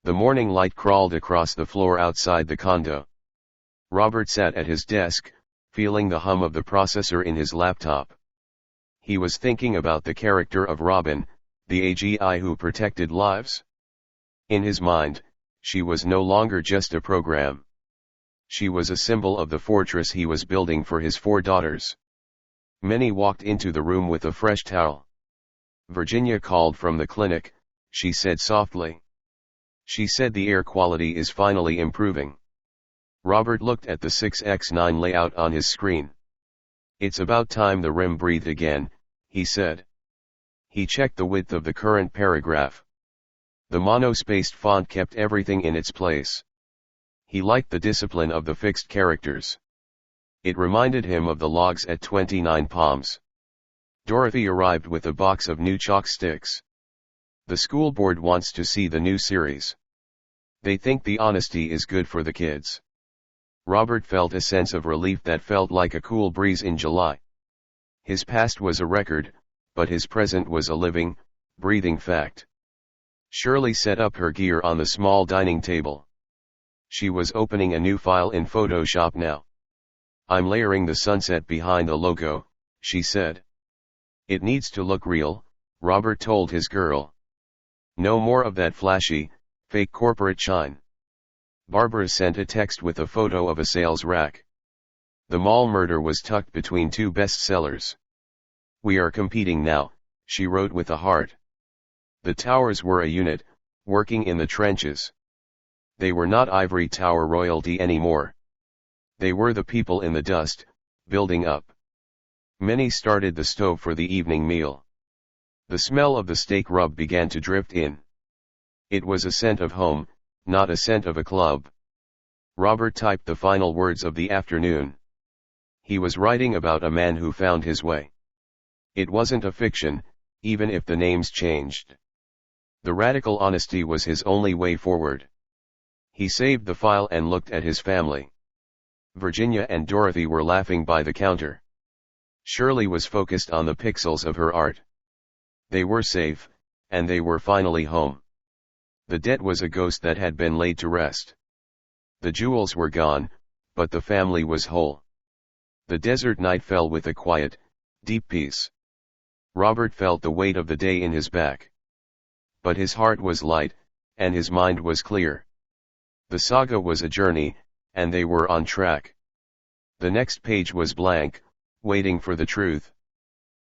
The morning light crawled across the floor outside the condo. Robert sat at his desk, feeling the hum of the processor in his laptop. He was thinking about the character of Robin, the AGI who protected lives. In his mind, she was no longer just a program. She was a symbol of the fortress he was building for his 4 daughters. Minnie walked into the room with a fresh towel. "Virginia called from the clinic," she said softly. "She said the air quality is finally improving." Robert looked at the 6x9 layout on his screen. "It's about time the REM breathed again," he said. He checked the width of the current paragraph. The mono-spaced font kept everything in its place. He liked the discipline of the fixed characters. It reminded him of the logs at 29 Palms. Dorothy arrived with a box of new chalk sticks. "The school board wants to see the new series. They think the honesty is good for the kids." Robert felt a sense of relief that felt like a cool breeze in July. His past was a record, but his present was a living, breathing fact. Shirley set up her gear on the small dining table. She was opening a new file in Photoshop now. "I'm layering the sunset behind the logo," she said. "It needs to look real," Robert told his girl. "No more of that flashy, fake corporate shine." Barbara sent a text with a photo of a sales rack. The mall murder was tucked between 2 bestsellers. "We are competing now," she wrote with a heart. The Towers were a unit, working in the trenches. They were not ivory tower royalty anymore. They were the people in the dust, building up. Minnie started the stove for the evening meal. The smell of the steak rub began to drift in. It was a scent of home, not a scent of a club. Robert typed the final words of the afternoon. He was writing about a man who found his way. It wasn't a fiction, even if the names changed. The radical honesty was his only way forward. He saved the file and looked at his family. Virginia and Dorothy were laughing by the counter. Shirley was focused on the pixels of her art. They were safe, and they were finally home. The debt was a ghost that had been laid to rest. The jewels were gone, but the family was whole. The desert night fell with a quiet, deep peace. Robert felt the weight of the day in his back. But his heart was light, and his mind was clear. The saga was a journey, and they were on track. The next page was blank, waiting for the truth.